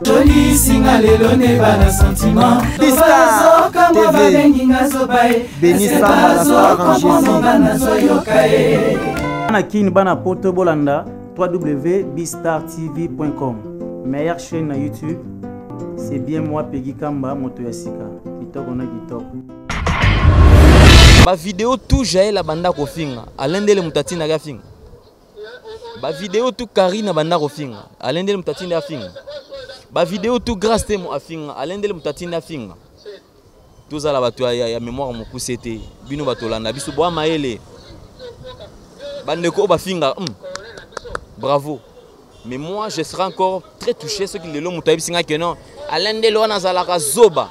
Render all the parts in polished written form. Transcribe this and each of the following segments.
Tony singa lelo ne bana sentiment Bistar TV Benissa Anakin bana poto bolanda www.bistartv.com. Meilleure chaîne na YouTube. C'est bien moi Peggy Kamba moto ya sika. Kitoko na kitoko. Ba vidéo tout jae la banda ko finga. Alendele mutati na gafinga. Ba vidéo tout Karina banda ko finga. Alendele mutati na finga. Ba vidéo tout grâce temo afinga. Alendele mutati na finga. Tous à la batu ya mémoire mon kusete. Bino batolanda biso boa maele. Bandeko ba finga. Bravo. Mais moi je serai encore très touché ce qui le long mutabi singa que non. Alendele wana zalaka zoba.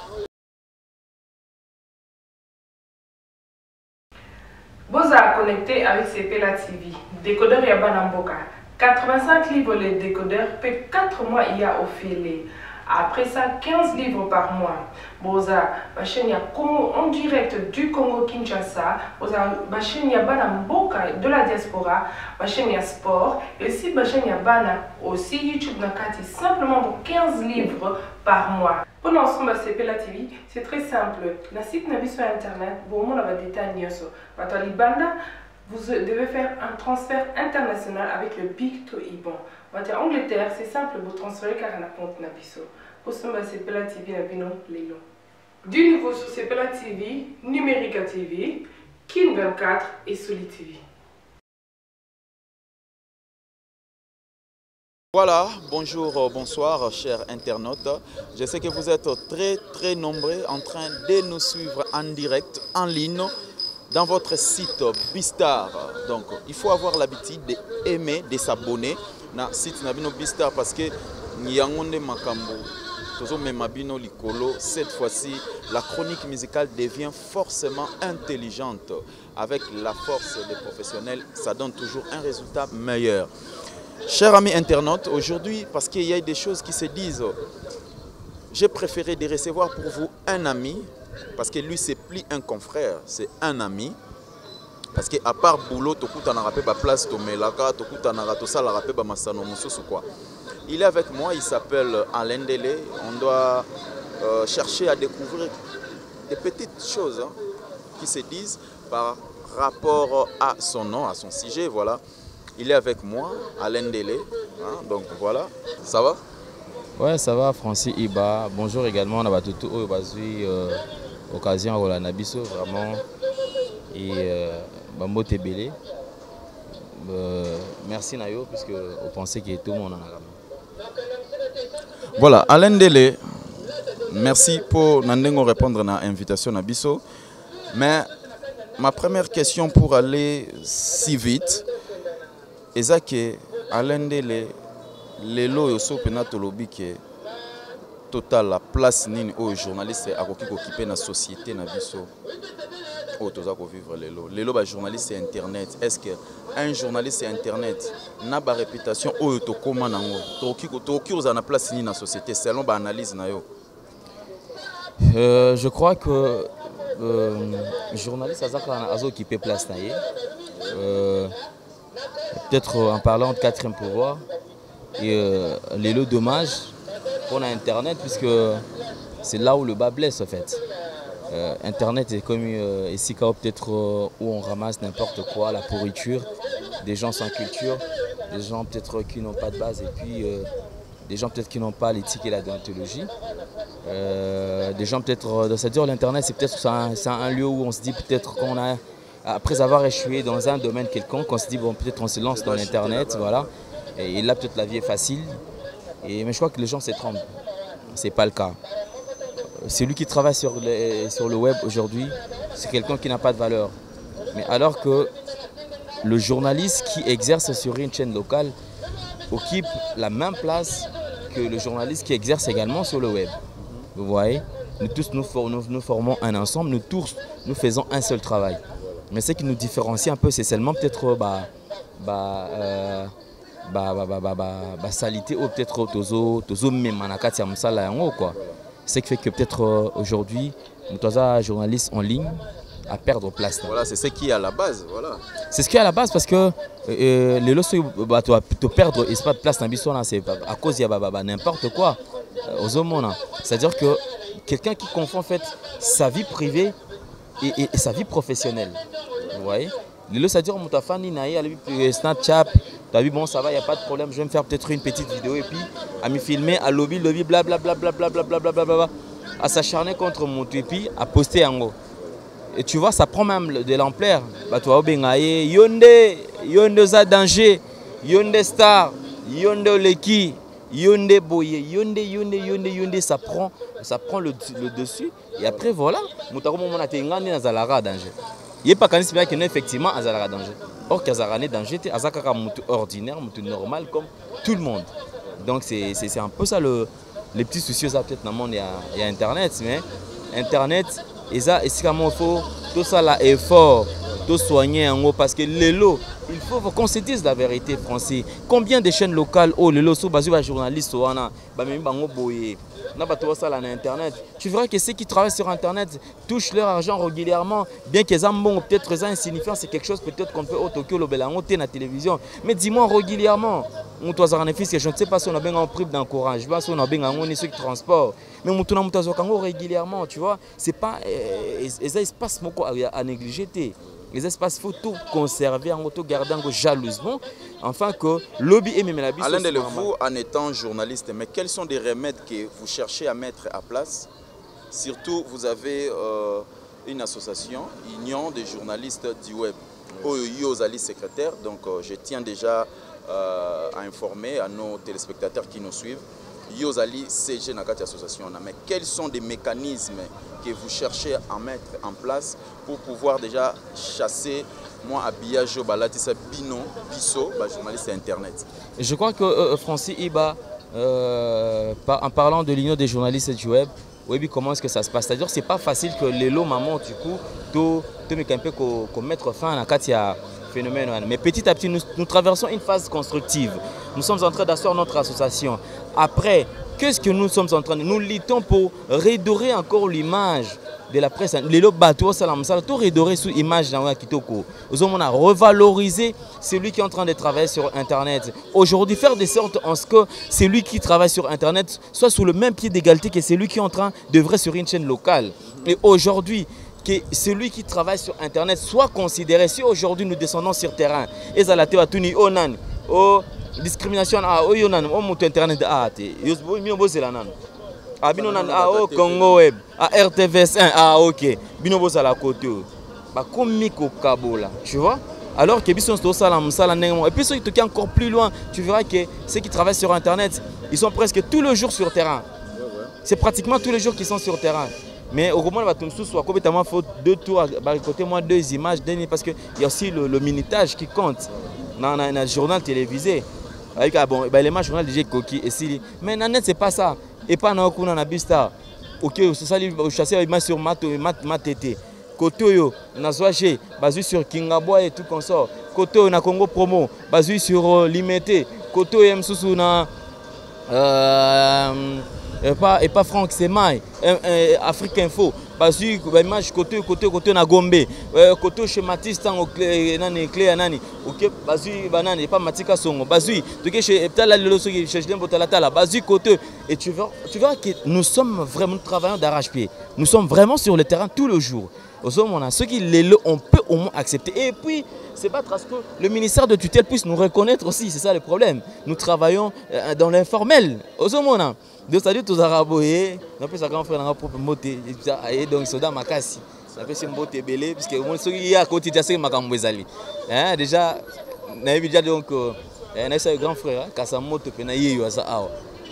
Vous êtes connecté avec Sepela TV. Décodeur Yabana Mboka. 85 livres les décodeurs, peut 4 mois il y a offert. Après ça, 15 livres par mois. Boza, ma chaîne en direct du Congo Kinshasa. Boza, ma chaîne Yabana Mboka de la diaspora. Ma chaîne sport. Et aussi ma chaîne Yabana aussi YouTube Nakati simplement pour 15 livres par mois. Pour l'ensemble de Sepela TV, c'est très simple. La site n'a sur internet. Bon, on va détailler ça. Vous devez faire un transfert international avec le Big to Iban. En Angleterre, c'est simple, vous transférez car on a compte Nabiso. Pour ce moment, Sepela TV Nabino Lélo. Du nouveau sur Sepela TV, Numérica TV, Kin 24 et Soli TV. Voilà, bonjour, bonsoir chers internautes. Je sais que vous êtes très nombreux en train de nous suivre en direct, en ligne, dans votre site Bistar. Donc il faut avoir l'habitude d'aimer, de s'abonner dans le site Nabino Bistar parce que Nyangonde Makambo, Mabino Likolo, cette fois-ci la chronique musicale devient forcément intelligente. Avec la force des professionnels, ça donne toujours un résultat meilleur. Chers amis internautes, aujourd'hui, parce qu'il y a des choses qui se disent, j'ai préféré de recevoir pour vous un ami, parce que lui c'est plus un confrère, c'est un ami. Parce qu'à part boulot, place quoi. Il est avec moi, il s'appelle Alain Dele. On doit chercher à découvrir des petites choses qui se disent par rapport à son nom, à son sujet, voilà. Il est avec moi, Alain Dele. Donc voilà, ça va? Ouais, ça va, Francis Iba. Bonjour également, on a tout occasion à Nabiso, vraiment. Et Bambo Tebele. Merci Nayo, puisque vous pensez que tout le monde en a. Voilà, Alain Dele, merci pour nous répondre à l'invitation Nabiso. Mais ma première question pour aller si vite, c'est que Alain Dele, les lois sont penatolobi que total la place nini aux journalistes à occuper la société na biso au toza ko vivre les lois ba journaliste internet. Est-ce que un journaliste internet n'a pas réputation au to koma nango to ki na place nini na société selon ba analyse na yo? Je crois que journaliste a occupé place na ye. Peut-être en parlant de quatrième pouvoir et les lots dommages pour Internet, puisque c'est là où le bas blesse en fait. Internet est comme ici peut-être où on ramasse n'importe quoi, la pourriture, des gens sans culture, des gens peut-être qui n'ont pas de base et puis des gens peut-être qui n'ont pas l'éthique et la déontologie. Des gens peut-être, c'est-à-dire l'internet c'est peut-être un lieu où on se dit peut-être qu'on a, après avoir échoué dans un domaine quelconque, on se dit bon peut-être on se lance dans l'internet, voilà. Et là peut-être la vie est facile. Mais je crois que les gens se trompent. Ce n'est pas le cas. Celui qui travaille sur le web aujourd'hui, c'est quelqu'un qui n'a pas de valeur. Mais alors que le journaliste qui exerce sur une chaîne locale occupe la même place que le journaliste qui exerce également sur le web. Vous voyez, nous tous nous formons un ensemble, nous tous nous faisons un seul travail. Mais ce qui nous différencie un peu, c'est seulement peut-être salité ou peut-être tozo même manakati amsala yango quoi. Ce qui fait que peut-être aujourd'hui nous sommes journalistes en ligne à perdre place. Voilà, c'est ce qui est à la base, voilà. C'est ce qui est à la base parce que les lots tu perdre espace de place dans biso là, c'est à cause il y a n'importe quoi. C'est-à-dire que quelqu'un qui confond en fait sa vie privée et sa vie professionnelle. Vous voyez? C'est-à-dire que mon fan il Snapchat, tu as vu, bon ça va, il n'y a pas de problème, je vais me faire peut-être une petite vidéo et puis à me filmer, à lobby, blablabla, à s'acharner contre mon puis à poster en haut. Et tu vois, ça prend même de l'ampleur. Bah, tu vois, Yonde za danger, Yonde star, Yonde leki, Yonde boye, Yonde, ça prend le dessus. Et après, voilà, Moutaro Momon a été ngani na zalara danger. Il n'y a pas qu'un esprit qui est effectivement à zalara danger. Or, Kazarane danger, c'est un moutou ordinaire, moutou normal comme tout le monde. Donc, c'est un peu ça les petits soucis, peut-être dans le monde, il y a Internet, mais Internet, et ça, il faut tout ça là, effort, tout soigner en haut, parce que les lots, il faut qu'on se dise la vérité, français. Combien de chaînes locales, oh, les lots, sont basés sur journalistes, Internet. Tu verras que ceux qui travaillent sur Internet touchent leur argent régulièrement, bien qu'ils aient bon, peut-être insignifiant, c'est quelque chose peut-être qu'on peut au Tokyo, le Belangote, la télévision. Mais dis-moi régulièrement, je ne sais pas si on a bien un prix d'encouragement, si on a bien un ceux qui transport, mais on a régulièrement, tu vois, c'est pas les espaces à négliger. Les espaces, il faut tout conserver, en auto gardant jalousement, afin que lobby et même la vie. Alain Delefou, vous, en étant journaliste, mais quels sont des remèdes que vous cherchez à mettre à place? Surtout, vous avez une association, Union des journalistes du web, Yozali secrétaire, donc je tiens déjà à informer à nos téléspectateurs qui nous suivent. Yozali CG Nakati Association. Mais quels sont des mécanismes que vous cherchez à mettre en place pour pouvoir déjà chasser moi habillage balatisa bino biso journaliste internet? Je crois que Francis Iba en parlant de l'Union des journalistes du web, oui, comment est-ce que ça se passe? C'est-à-dire c'est pas facile que les lots maman du coup tout un peu qu'on mettre fin à la Katia phénomène. Mais petit à petit, nous traversons une phase constructive. Nous sommes en train d'asseoir notre association. Après, qu'est-ce que nous sommes en train de... Nous luttons pour redorer encore l'image de la presse. Les bateaux, tout redorer sous l'image d'un Kitoko. On a revalorisé celui qui est en train de travailler sur Internet. Aujourd'hui, faire de sorte en ce que celui qui travaille sur Internet soit sous le même pied d'égalité que celui qui est en train d'œuvrer sur une chaîne locale. Et aujourd'hui, que celui qui travaille sur Internet soit considéré. Si aujourd'hui nous descendons sur terrain, et ça la théorie onan, oh discrimination, ah oh yonan, oh mon Internet ah te, yosbo mi obo zelanan, ah binonan ah oh Congo Web, ah RTVS1 ah ok, binobo zala côté, bah comme miko kabola, tu vois. Alors que bisons tout ça et puis ceux qui sont encore plus loin, tu verras que ceux qui travaillent sur Internet, ils sont presque tous les jours sur terrain. C'est pratiquement tous les jours qu'ils sont sur terrain. Mais au moment où il faut 2 tours, côté moi 2 images, parce qu'il y a aussi le minutage qui compte dans le journal télévisé. Avec bon, les images journal DJ Koki et Sili. Mais net c'est pas ça. Et pas dans le Bista. Ok, c'est ça le chasser sur Matete. Côté yo, na Zoaché, basé sur Kingabois et tout comme ça. Côté na Congo Promo, basé sur Limité. Côté Msusu na et pas Franck Semaï, Afrique Info, basé image côté na Gombe, côté chez Matisse tant au clé nani, ok, basé banane pas Matika Songo, basé chez Tala le chez Lembo Talatala, basé côté et tu verras que nous sommes vraiment travaillant d'arrache-pied. Nous sommes vraiment sur le terrain tous les jours. Ceux qui on peut au moins accepter. Et puis, c'est pas parce que le ministère de tutelle puisse nous reconnaître aussi, c'est ça le problème. Nous travaillons dans l'informel. Donc, ça dit tous arabes, on peut grand frère dans la propre moté, donc c'est dans ma casse. Ça fait une beauté belé, puisque ceux qui y a à côté de ça, c'est déjà, donc, un grand frère, Kasamoto, Penaï,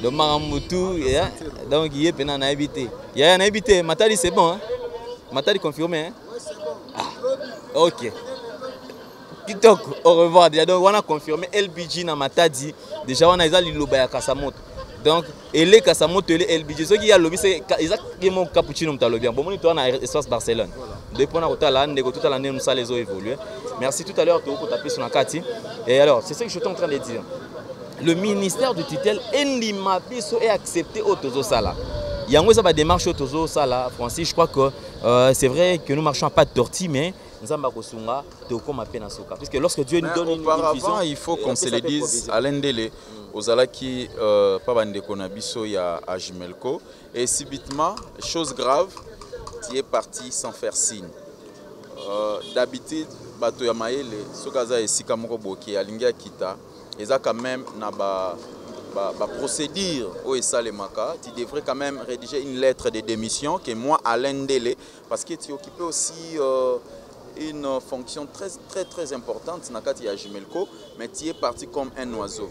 donc, Maramutu, donc, il est à habiter. Il y a un habité, Matali, c'est bon. Matali confirmé, hein? Ah, ok. TikTok, au revoir. Donc, on a confirmé LBG dans Matadi. Déjà, on a eu l'Iloba à Kasamoto. Donc, elle est Kasamoto, elle est LBG. Ce qui a lobby, c'est exactement Cappuccino. Bon, on a espace Barcelone. Depuis on a tout à l'année, nous allons évoluer. Merci tout à l'heure pour taper sur la carte. Et alors, c'est ce que je suis en train de dire. Le ministère du tutelle est accepté au Tozo Sala. Il y a une démarche au Tozo Sala, Francis. Je crois que c'est vrai que nous marchons à pas de tortille, mais nzamba kosunga tokoma pe na soka parce que lorsque Dieu nous donne une vision, il faut qu'on se le dise à l'endele ozalaki pa bandeko na biso ya Ajimelco et subitement chose grave tu es parti sans faire signe. D'habitude bato ya maele sokaza esika moko boki alingi akita eza quand même na ba procédure au Salemaka, tu devrais quand même rédiger une lettre de démission que moi Alain Dele parce que tu occupais aussi une fonction très importante dans Kati Ajimelco, mais tu es parti comme un oiseau.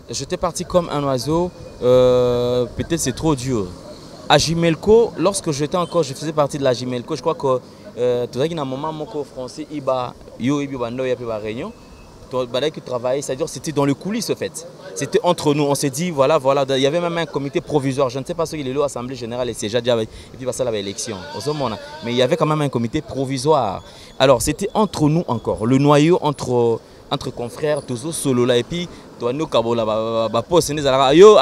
J'étais parti comme un oiseau, peut-être c'est trop dur. Ajimelco, lorsque je faisais partie de l'Ajimelco, je crois que tout ça qui n'a un moment mon français iba yo ibi bando ya pe ba réunion. Qui travaillait, c'est-à-dire c'était dans le coulisses en fait. C'était entre nous, on s'est dit voilà, il y avait même un comité provisoire, je ne sais pas ce qu'il est là, l'Assemblée Générale et c'est déjà et puis ça la élection. Mais il y avait quand même un comité provisoire. Alors c'était entre nous encore, le noyau entre confrères, toujours solo là et puis nous kabola ba poste yo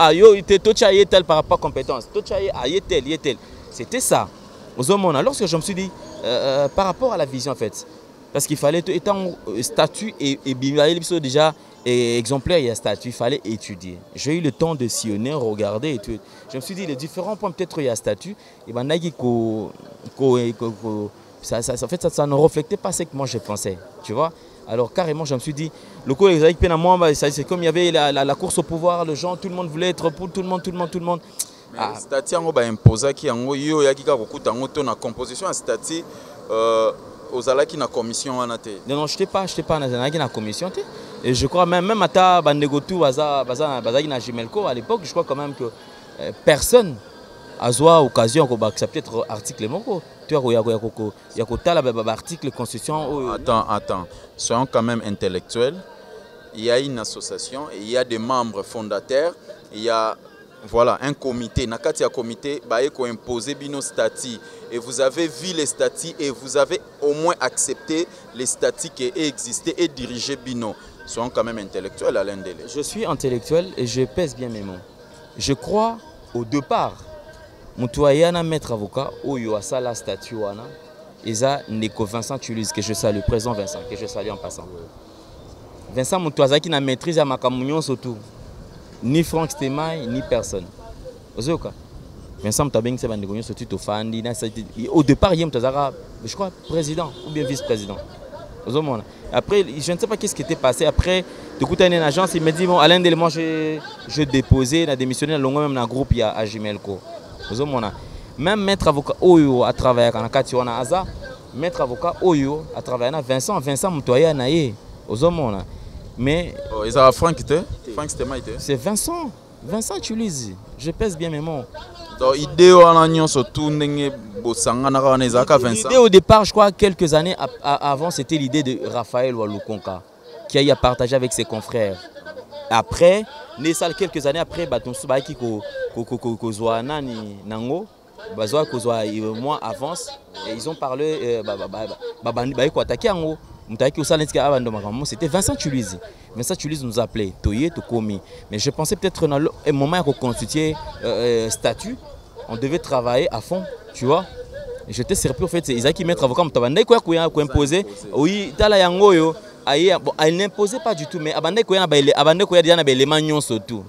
tocha tel par rapport à compétence, tocha tel. C'était ça. Lorsque je me suis dit par rapport à la vision en fait. Parce qu'il fallait, étant statut et déjà exemplaire, il y a statut, il fallait étudier. J'ai eu le temps de sillonner, regarder et tout. Je me suis dit, les différents points, peut-être il y a statut, et ben, ça ne reflétait pas ce que moi je pensais, tu vois. Alors carrément, je me suis dit, le coup c'est comme il y avait la course au pouvoir, le genre, tout le monde voulait être pour tout le monde. Statut, on imposer qui en yo ya kika kokuta ngoto na composition statut Ozalaki na commission anate. Non, je n'étais pas dans la commission. Et je crois même à Bandegotou, Bazaki na Ajimelco, à l'époque, je crois quand même que personne a eu l'occasion d'accepter peut-être article moko. Tu vois, il y a article constitution. Attends, soyons quand même intellectuels. Il y a une association, et il y a des membres fondateurs, il y a voilà, un comité, nakati ya comité, baeko imposé bino statuts et vous avez vu les statuts et vous avez au moins accepté les statuts qui existaient et dirigé bino. Soyons quand même intellectuels à l'endele. Je suis intellectuel et je pèse bien mes mots. Je crois au départ, Moutouayana maître avocat, Oyo Asala statut wana, Eza Neko Vincent Tulise, que je salue, présent Vincent, que je salue en passant. Vincent Moutouaza qui n'a maîtrise à Makamounion surtout. Ni Franck Stemay, ni personne. Vincent Mtabeng, c'est au départ, il y a je crois, président ou bien vice-président. Après, je ne sais pas qu'est-ce qui était passé. Après, de coup, une agence, il m'a dit, bon, Alain Delément, je déposé, il a démissionné, même dans le groupe, il y a Ajimelco. Même maître avocat Oyo a travaillé à Katiwana Aza, maître avocat Oyo a travaillé à Vincent Moutoya Naye. Mais Franck Stemay. C'est Vincent Tulise. Je pèse bien mes mots. L'idée au départ, je crois, quelques années avant, c'était l'idée de Raphaël Walukonka, qui a partagé avec ses confrères. Après, quelques années après, moi avance et ils ont parlé c'était Vincent Tulise. Vincent Tulise nous appelait Toye Tokomi. Mais je pensais peut-être dans un moment où on constituait statut, on devait travailler à fond, tu vois. J'étais surpris en fait, c'est Isaac qui met avocat qui imposé. Oui, elle n'imposait pas du tout, mais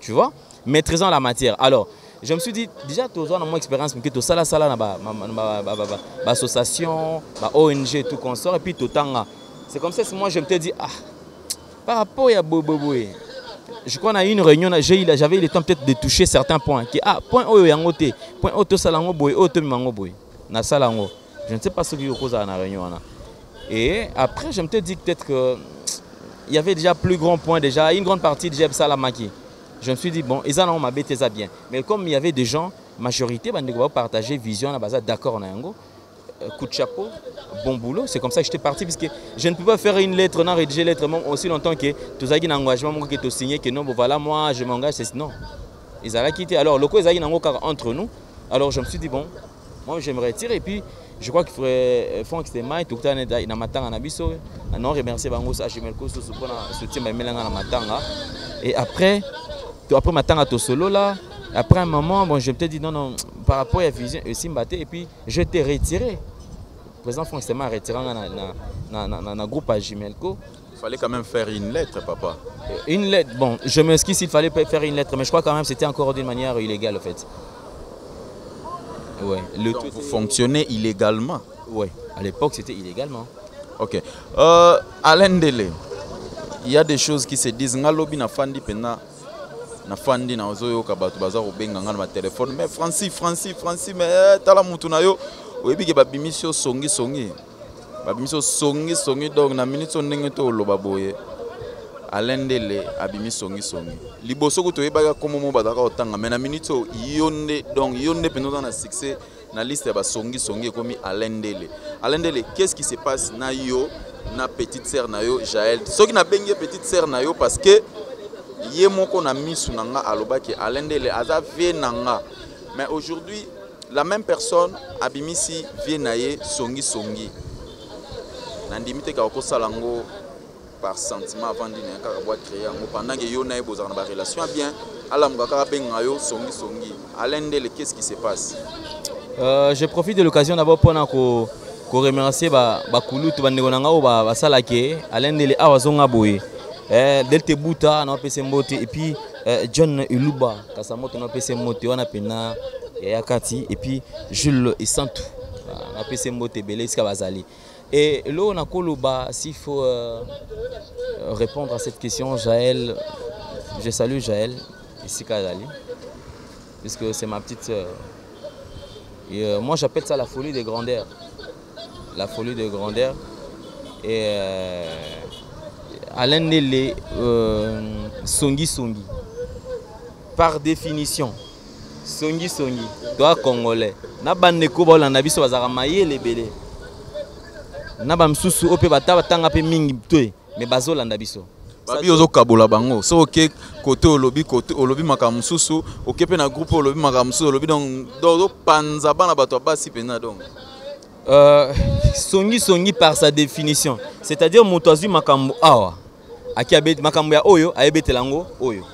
tu vois, maîtrisant la matière. Alors, je me suis dit, déjà, tu as mon expérience, mais tu as l'association, ONG, tout consort, et puis tout temps. C'est comme ça que moi je me suis dit, par rapport à Boboboé, je crois qu'on a eu une réunion, j'avais eu le temps peut-être de toucher certains points. Point O yangote, point O to salango boy, O to mango boy, na salango. Je ne sais pas ce qui est cause à la réunion. Et après, je me suis dit peut-être qu'il y avait déjà plus grand point, déjà une grande partie de Jeb Salamaki. Je me suis dit, bon, ils ont m'habité ça bien. Mais comme il y avait des gens, majorité, on partager vision, d'accord, on a un go. Coup de chapeau, bon boulot, c'est comme ça que j'étais parti parce que je ne peux pas faire une lettre, non rédiger une lettre aussi longtemps que tout ça qui est un engagement qui est signé que non, voilà moi je m'engage, c'est non. Ils allaient quitter. Alors le coup ils entre nous. Alors je me suis dit bon, moi je me retire et puis je crois qu'il faudrait Franck Stemay tout le temps dans matanga na biso. Non remercier bango ça Ajimelco pour soutien ba melanga na matanga. Et après matanga to solo là. Après un moment, bon, je me suis dit non, par rapport à la vision, et puis je t'ai retiré. président Franck s'est arrêté dans le groupe à Jimelco. Il fallait quand même faire une lettre, papa. Une lettre, bon, je m'excuse s'il fallait faire une lettre, mais je crois quand même que c'était encore d'une manière illégale en fait. Ouais. Donc vous fonctionnez illégalement? Oui, à l'époque c'était illégalement. Ok. Alain Dele, il y a des choses qui se disent. Ngalobi na fandi pena. Na fandi na ozoyo kabatu baza obenga ngana ma téléphone. Mais Francis, mais tala mutu na yo. Oyebi ke babimisio songi. Babimisio songi donc na minute ndenge to loba boye. Alain Dele abimi songi. Liboso ko toyeba komo mo badaka otanga mais na minute yonde donc yonde pena na succès. Na liste ya songi comme Alain Dele. Alain Dele, qu'est-ce qui se passe na yo na petite sœur na yo Jaël? Ce qui na bengi petite sœur na yo parce que yé moko na misu nanga aloba ke Alain Dele aza vie nanga. Mais aujourd'hui, la même personne abimisi vie na ye songi. Nandimite ka ko salango par sentiment avant de créer pendant que yo na e bozana ba relation bien ala mukaka benga yo songi. Alain Dele, qu'est-ce qui se passe? Je profite de l'occasion d'abord pour remercier Bakulutu Bandegonanga ou Basalake, Alain Dele Awazonga Boye, Delte Bouta, on a PC Mote, et puis John Iluba, Kasamoto, on a PC Mote, on a Pena, Yakati, et puis Jules Isantou, on a PC Mote, Belé, Skabazali. Et là, on a Koloba, s'il faut répondre à cette question, Jaël, je salue Jaël, ici Kazali, puisque c'est ma petite sœur. Et moi j'appelle ça la folie de grandeur. La folie de grandeur. Et Alain Dele songi. Par définition, songi. Toi Congolais. Na bandeko ba olanda biso bazaka mayele belé. Na ba msusu ope batanga pe mingi toe mais bazolanda biso. Babi ozo kabola bango. So ok côté olobi makamususu, ok pe na groupe olobi makamususu, olobi donc do panza bana bato basi pena donc. Songi par sa définition. C'est-à-dire motoazu makambo awa. Aki abet makambo ya oyo, ayebetelango oyo.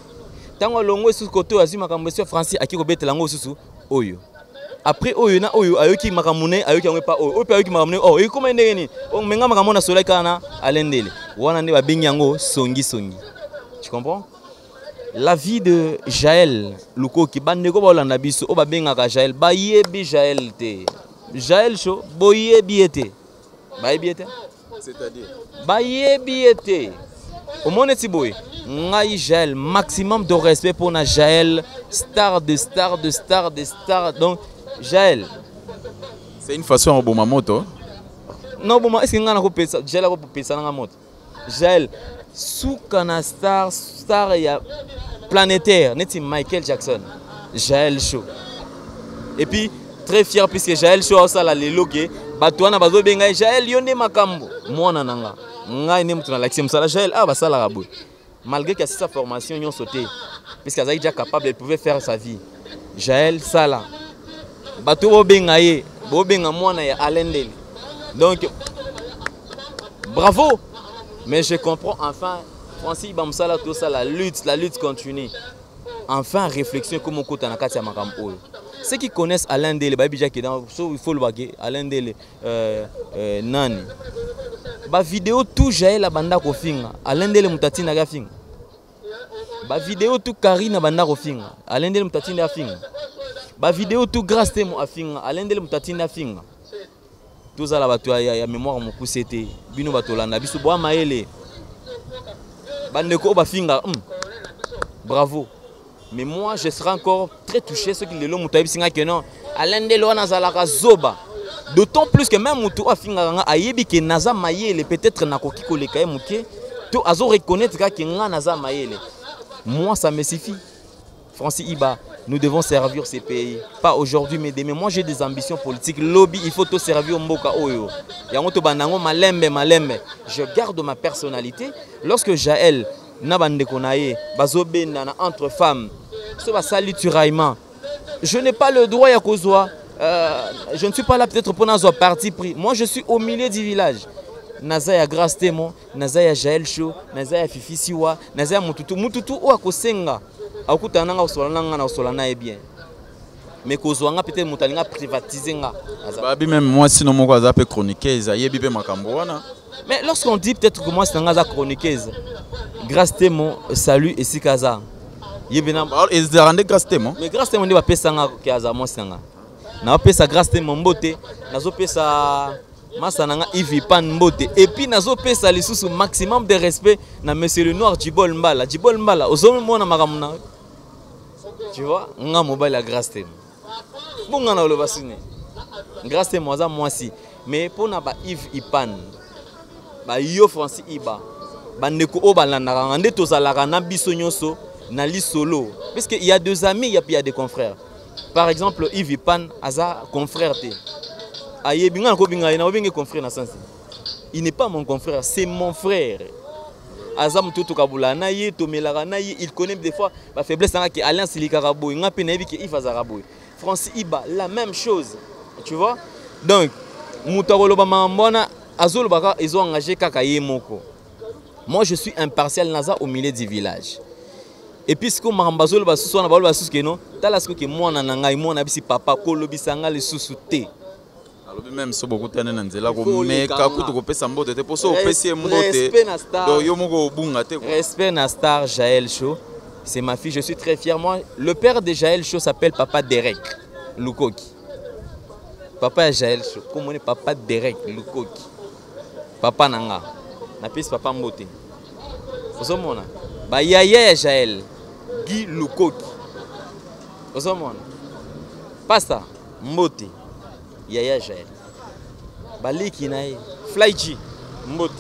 Tango longo sous côté azu makambo sur Francis aki ko betelango susu oyo. Après oyo na oyo ayoki makamune ayoki ngwe pa oyo. Oyo ayoki makamune oh, e comment ndeni? On menga makamona soleil kana Alain Dele. Wana nde ba benyango songi. Tu comprends? La vie de Jaël Lukoki bandeko ba olanda biso o ba bengaka Jaël ba yebi Jaël te. Jaël Show boyebi ete. Ba yebi ete? C'est-à-dire ba yebi ete. Au monde ti boy. Ngai Jaël maximum de respect pour na Jaël star de star donc Jaël. C'est une façon de moto. Non, bon, est-ce que vous avez Jaël a moto? Jaël, soukana star planétaire, n'est-ce pas Michael Jackson? Jaël Show. Et puis, très fier puisque Jaël Show ça la leloke, batouana bazo benga Jaël yonde makambo. Moi nananga. Ngai ne mutuna l'action ça Jaël ça la rabou. Malgré que sa formation yon sauté puisqu'il est déjà capable, elle pouvait faire sa vie. Jaël ça là. Bato benga ye, benga mwana ya Alain Dele. Donc bravo. Mais je comprends enfin Francis Bamsala tout ça la lutte continue. Enfin réflexion comme on kota na kati ya makambo. Ceux qui connaissent Alain Dele ba bija ki dans il faut le baguer Alain Dele nani. Ba vidéo tout Jaël banda ko finga. Alain Dele mutati na ga finga. Ba vidéo tout Karina banda ko finga. Alain Dele mutati na finga. Ba vidéo tout grâce temo afinga Alain Dele mutati na finga. Tout ça la bato ya mémoire mon kusete bino batolanda biso boa maele. Bandeko ba finga. Bravo. Mais moi je serai encore très touché ceux qui le mutabi singa que non Alain Dele wana zalaka zoba. D'autant plus que même mutu afinga nga ayebi ke naza maele peut-être nakoki koleka ye muke to azo reconnaître ka ke nga naza maele. Moi ça me suffit. Francis Iba, nous devons servir ces pays. Pas aujourd'hui, mais demain. Moi, j'ai des ambitions politiques. Lobby, il faut tout servir au Mboka Oyo. Je garde ma personnalité. Lorsque Jaël, Nabandekonaye, Bazobena, entre femmes, je n'ai pas le droit à Kozwa. Je ne suis pas là peut-être pour un parti pris. Moi, je suis au milieu du village. Nazaya Grâce Témo, Nazaya Jaël Show, Nazaya Fifi Siwa, Nazaya Mututu. Mututu ou Akosenga. mais kozwanga peut-être mutalinga privatiser nga. Babi même moi sinon mon quoi peut chroniquer yebi pe makambo wana. Mais lorsqu'on dit peut-être que moi c'est un gars chroniqueuse, grâce témoin, salut et si kaza. Yebina. Ils se rendent grâce témoin. Mais grâce témoin, on dit pesa nga kaza moi c'est nga. Na pesa grâce témoin mbote, nazo pesa masananga Ivi Pan mbote. Et puis nazo pesa les sous maximum de respect na monsieur le noir Djibol Mbala. Djibol Mbala, ozomo mona makamuna. Tu vois, nga mobile la grâce témoin. Bon nga na le basine. Grâce témoin ça moi si. Mais pour na ba Ivi Ipan. Ba yo Francis Iba bandeko o balandaka nde tozalaka na biso nyonso na li solo parce que il y a deux amis il y a des confrères. Par exemple Yves Pan aza confrère te ayebi nga ko binga ina obinge confrère na sens il n'est pas mon confrère, c'est mon frère. Aza mututu kabula na ye tomelaka na ye, il connaît des fois ba faiblesse nga ki alliance likarabo nga pe na yebi ke Yves azarabo. Francis Iba la même chose, tu vois. Donc mutakolo ba mambona Azul Baka, ils ont engagé Kakaye Moko. Moi, je suis impartial Naza au milieu du village. Et puis, ce que Marambazol Bassou, on a parlé de non, talasco que moi, nangai, moi, nabisi papa, kolobisanga le sous-souté. Alors, même si beaucoup de gens mais kakutu ko pesa mbote te poso opesi mbote. Do yo moko obunga te. Respect na star Jaël Cho. C'est ma fille, je suis très fier. Moi, le père de Jaël Cho s'appelle Papa Derek Lukoki. Papa Jaël Cho, comme on est Papa Derek Lukoki. Papa Nanga, na piste papa Mbote. Osomona, ba yaya Jaël, Guy Lukoki. Osomona, pasta Mbote, yaya Jaël. Baliki nae, Flyji Mbote.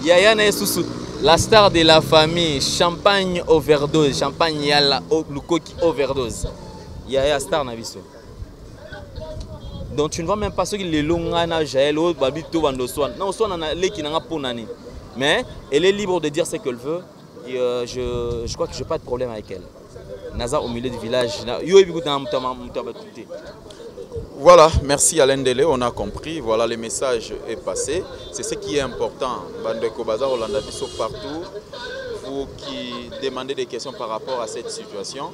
Yaya nae Soussou, la star de la famille, champagne overdose, champagne yala Lukoki overdose. Yaya star na biso. Donc tu ne vois même pas ce qu'il est long à Jaël ou Babito Bandoswan. Non, soit on a les qui n'ont pas nani. Mais elle est libre de dire ce qu'elle veut. Et je crois que je n'ai pas de problème avec elle. Naza au milieu du village. Voilà, merci Alain Dele, on a compris. Voilà, le message est passé. C'est ce qui est important. Bandeko Bazar, Hollanda Bisso partout. Vous qui demandez des questions par rapport à cette situation,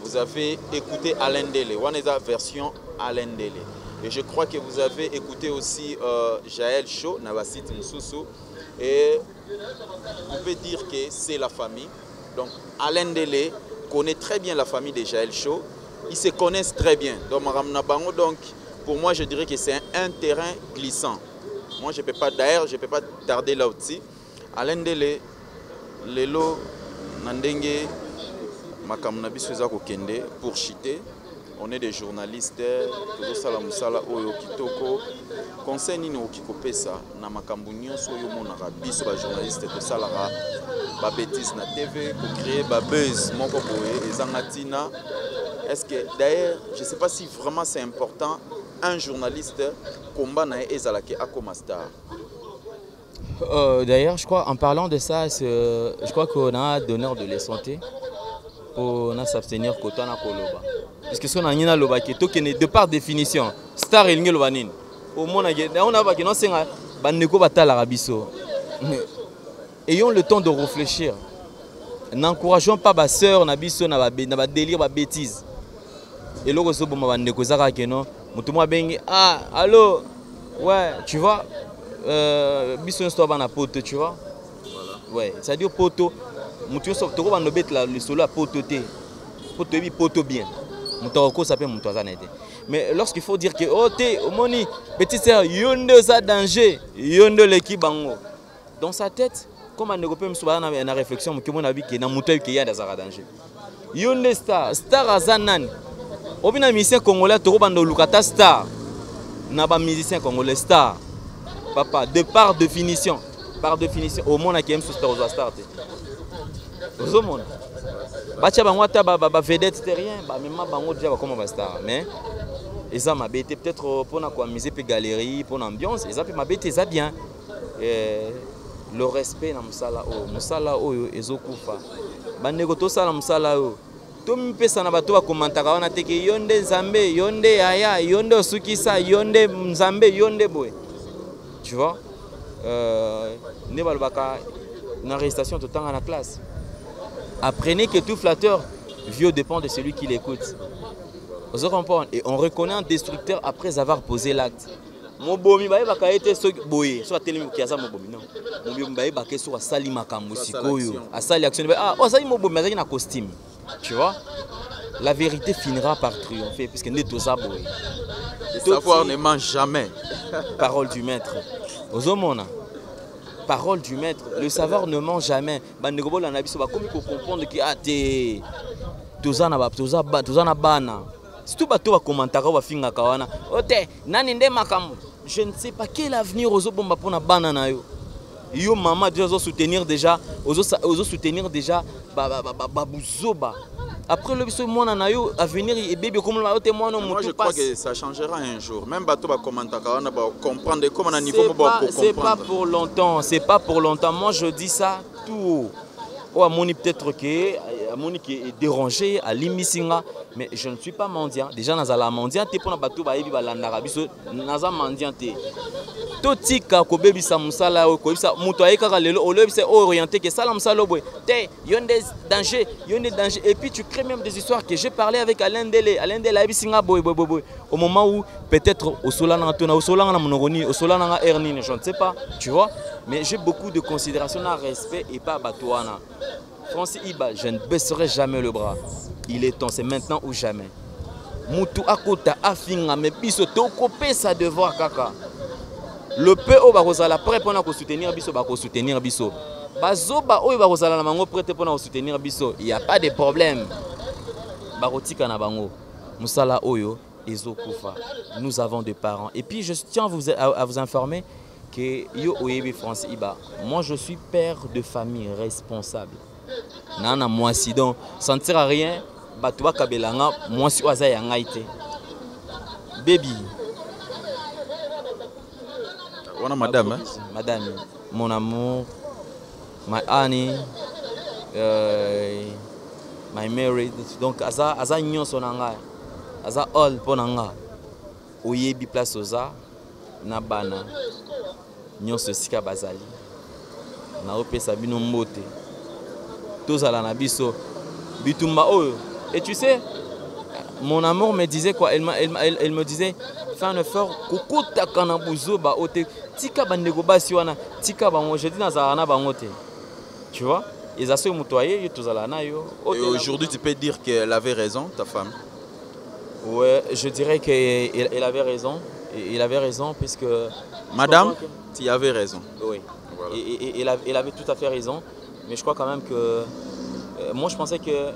vous avez écouté Alain Dele. On est la version Alain Dele. Et je crois que vous avez écouté aussi Jaël Cho, Navasit Moussoussou. Et vous pouvez dire que c'est la famille. Donc Alain Dele connaît très bien la famille de Jaël Cho. Ils se connaissent très bien. Donc pour moi, je dirais que c'est un terrain glissant. Moi, je ne peux pas, d'ailleurs, je ne peux pas tarder là aussi. Alain Dele, Lelo, Nandenge, Makamnabi Suzako Kende, pour chiter. On est des journalistes, Todo Sala Musala Oyo Kitoko. Conseil Nino Kikopesa, Namakambu Nyonso Oyo Monara, Biso, les journalistes, de Salara, ba bêtise na TV, pour créer ba buzz, Moko Boé, et Zangatina. Est-ce que d'ailleurs, je ne sais pas si vraiment c'est important, un journaliste combat na Ezalake Akoma Star. D'ailleurs, je crois, en parlant de ça, je crois qu'on a donneur de la santé pour s'abstenir quand on a Koloba. Parce que si on a un loba qui est de par définition, star et l'Ingelobanine. Au moins, on a pas que non, c'est un bandeko batal arabiso. Ayons le temps de réfléchir. N'encourageons pas ma soeur, nabiso, na délire, ma bêtise. Et là, on bon bandeko zara que non, mutumwa bengi ah allô, ouais, tu vois, biso histoire bana poto, tu vois. Ouais, ça dit poto, mutumwa so toko bano bet la le solo à poto te, poto bi poto bien. Mais lorsqu'il faut dire que oh t'es moni petit sœur yonde ça danger yonde l'équipe bango dans sa tête comme un négociateur me souvient na réflexion que mon avis que na mutai que y a des danger yonde star azanan obina musicien congolais to bando lukata star na ba musicien congolais star papa de par définition au monde qui aime ce star au monde bacha bangwata ba vedette rien ba même bango déjà comme ba star mais eza mabete peut-être pour na quoi miser pe galerie pour l'ambiance eza pe mabete eza bien le respect na musala oyo ezokufa bandeko to sala musala oyo to mpesa na bato ba komantaka wana teke yonde nzambe yonde aya yonde osukisa yonde nzambe yonde boy tu vois ne balbaka na arrestation tout temps à la classe. Apprenez que tout flatteur, vieux dépend de celui qui l'écoute. Vous comprenez? Et on reconnaît un destructeur après avoir posé l'acte. Mobomi baye bakaete so boye so atelemi kiaza mobomi non. Mobomi baye bakay so asali makambo sikoyo, asali action. Ah, oh ça il mobomi azaki na costume. Tu vois? La vérité finira par triompher puisque n'est tout ça boye. Le savoir ne ment jamais. Parole du maître. Ozomona. Parole du maître, le savoir ne ment jamais. Bandeko la nabiso ba komi ko comprendre que ate tozana bana. Surtout bato ba commentara ba finga kawana. Ote nani nde makambo. Je ne sais pas quel avenir ozo bomba pona bana na yo. Yo maman déjà ozo soutenir déjà babuzoba. Après le biso mwana na yo avenir et bébé comme la ote mwana moi je crois que ça changera un jour. Même bato ba commenta kawana ba comprendre comment à niveau ba comprendre. C'est pas pour longtemps, c'est pas pour longtemps. Moi je dis ça tout haut. Oh, Amoni peut-être que Amoni qui est dérangé à l'imisinga, mais je ne suis pas mendiant. Déjà dans la mendiante pour na bato ba yebi ba landara biso naza mendiante. Totika ko bebi sa musala ko bisa muto ayeka lelo o lebi c'est orienté que ça la musala boy. Té yon des dangers, et puis tu crées même des histoires que j'ai parlé avec Alain Dele abisinga boy. Au moment où peut-être au solana tona au solana na monogoni, au solana na ernine, je ne sais pas, tu vois, mais j'ai beaucoup de considération, de respect et pas batouana. Francis Iba, je ne baisserai jamais le bras. Il est temps, c'est maintenant ou jamais. Mutu akota afinga mais biso to kopé sa devoir kaka. Le PO va la prêt pour soutenir biso ba soutenir biso. Bazoba oyo ba la mango prêt pour soutenir biso. Il y a pas de problème. Barotika na bango. Musala oyo ezo kufa. Nous avons des parents et puis je tiens à vous informer que yo oyebi France Iba. Moi je suis père de famille responsable. Nana moi si donc ça ne sert à rien. Batwa kabelanga moi si oza ya ngaite. Baby. Voilà madame. Hein? Madame, mon amour, my honey, my married. Donc aza nyonso nanga, aza all ponanga. Oyebi place oza na bana. Nyonso sika bazali. Na opesa bino mbote. Tozala na biso bitumba oyo. Et tu sais, mon amour me disait quoi? Elle me disait fais un effort kokota kana buzo ba ote tika bandeko basi wana tika bango je dis nazana bangote. Tu vois? Ils ont mutoyer yo tozala na yo. Et aujourd'hui tu peux dire qu'elle avait raison ta femme. Ouais, je dirais qu'elle avait raison. Il avait raison puisque madame, tu avais raison. Oui. Voilà. Et elle avait tout à fait raison, mais je crois quand même que moi je pensais que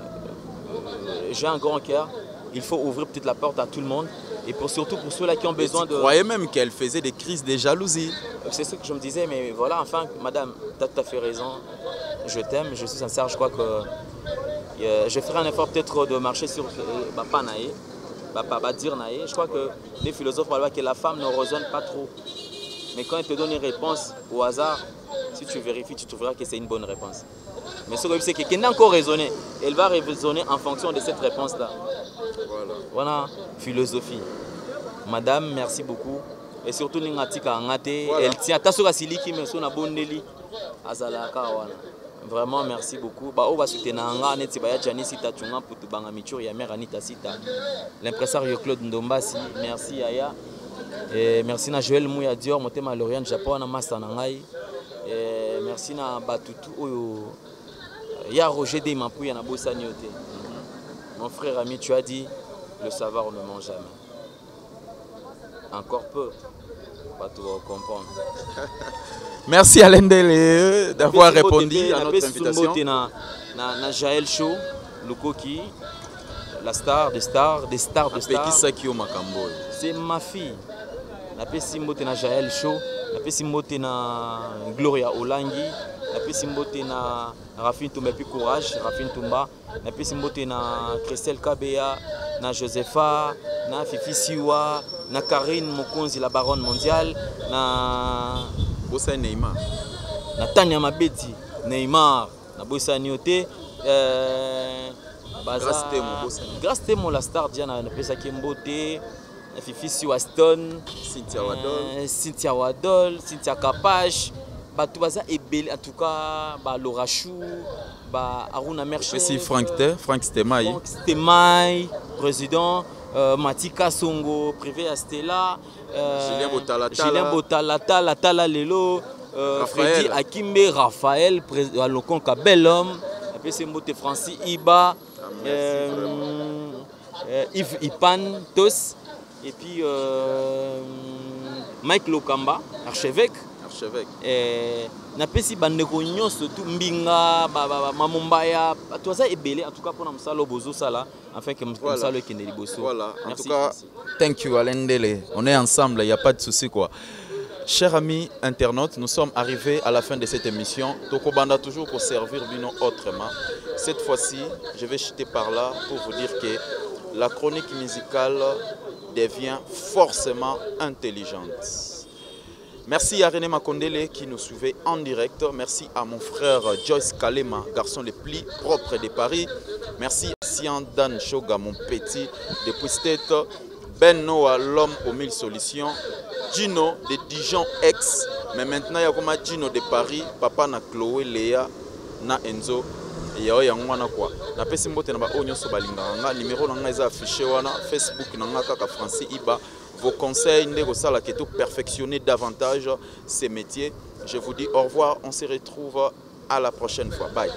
j'ai un grand cœur. Il faut ouvrir peut-être la porte à tout le monde et surtout pour ceux-là qui ont besoin de... Je croyais même qu'elle faisait des crises de jalousie. C'est ce que je me disais, mais voilà, enfin, madame, tu as tout à fait raison. Je t'aime, je suis sincère, je crois que je ferai un effort peut-être de marcher sur Bapa Naé, Bapa Dir Naé. Je crois que les philosophes parlent que la femme ne raisonne pas trop. Mais quand elle te donne une réponse au hasard, si tu vérifies, tu trouveras que c'est une bonne réponse. Mais ce que c'est qu'elle n'a encore raisonné. Elle va raisonner en fonction de cette réponse-là. Voilà, philosophie. Madame, merci beaucoup. Et surtout, elle tient à ta siliki, mais son abonneli. Vraiment, merci beaucoup. On va soutenir l'impresario Claude Ndombasi. Merci Yaya. Et merci à Joël Mouya Dior, Motema Lorient Japon, na Master Nangai. Merci à Batutu. Il y a Roger Deimapouya na Bossaniote. Mon frère ami, tu as dit, le savoir ne ment jamais. Encore peu, pas tout comprendre. Merci Alain Dele d'avoir répondu à notre invitation. Na Jaël Show, Lukoki, la star des stars, des stars de stars. C'est ma fille. Na Pessimbote na Jaël Show, na Pessimbote na Gloria Olangi. Na Pessimbote na Rafine Toumba puis courage, Rafine Toumba. Na Pessimbote na Christelle Kabea, na Josepha, na Fifi Siwa, na Karine Mokonzi la baronne mondiale, na Bossa Neymar, na Tania Mabeti, Neymar, na Bossa Niote, Grâce Temo la star Diana na Pesa Kimbote, na Fifi Siwa Stone, Cynthia Wadol, Cynthia Kapache. Tout est bel, en tout cas, Laura Chou, Aruna Merché, Franck Stemaï, président, Matika Songo, privé à Stella, Julien Botalata, Tala Lelo, Freddy Akimbe, Raphaël, Alokonka, bel homme, et puis c'est Mbote Francis Iba, Yves Ipan, Tos, et puis Mike Lokamba, archevêque. Napesi bandeko nyonso tout mbinga mamombaya tout ça est belé en tout cas pour nous salo bozo sala afin que nous salo keneli boso. Voilà, en tout cas thank you Alendele, on est ensemble, il n'y a pas de souci quoi. Chers amis internautes, nous sommes arrivés à la fin de cette émission. Tokobanda toujours pour servir Bino autrement. Cette fois-ci, je vais jeter par là pour vous dire que la chronique musicale devient forcément intelligente. Merci à René Makondele qui nous suivait en direct. Merci à mon frère Joyce Kalema, garçon le plus propre de Paris. Merci à Sian Dan Shoga, mon petit, depuis State. Ben Noah, l'homme aux 1000 solutions. Gino de Dijon X. Mais maintenant, il y a comme Gino de Paris. Papa na Chloé, Léa, na Enzo. Et il y a un quoi. Na pesi mbote na ba onyo so balinga. Numéro na nga affiché wana Facebook na nga kaka Francis Iba. Vos conseils, pour perfectionner davantage ces métiers. Je vous dis au revoir, on se retrouve à la prochaine fois. Bye.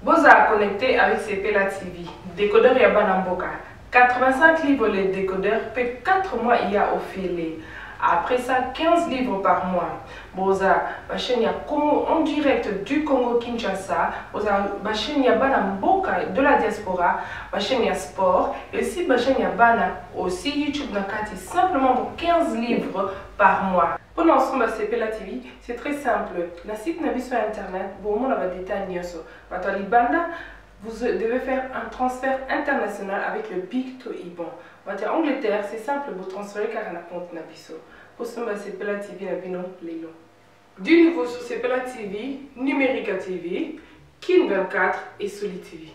Vous êtes connecté avec CPLA TV. Décodeur Yabana Mboka. 85 livres les décodeurs, peut 4 mois il y a au filet. Après ça, 15 livres par mois. Boza, ma chaîne en direct du Congo Kinshasa. Boza, ma chaîne Bana Mboka de la diaspora. Ma chaîne sport. Et aussi ma chaîne Bana aussi YouTube Nakati. Simplement pour 15 livres par mois. Pour l'ensemble de CPLA TV, c'est très simple. La site n'a sur internet. Bon, on a des détails. Vous devez faire un transfert international avec le Big to Iban. En Angleterre, c'est simple, vous transférez car on a compte Nabiso. Pour ce moment, c'est CPLA TV, du nouveau sur CPLA TV, Numérica TV, Kin 24 et Soli TV.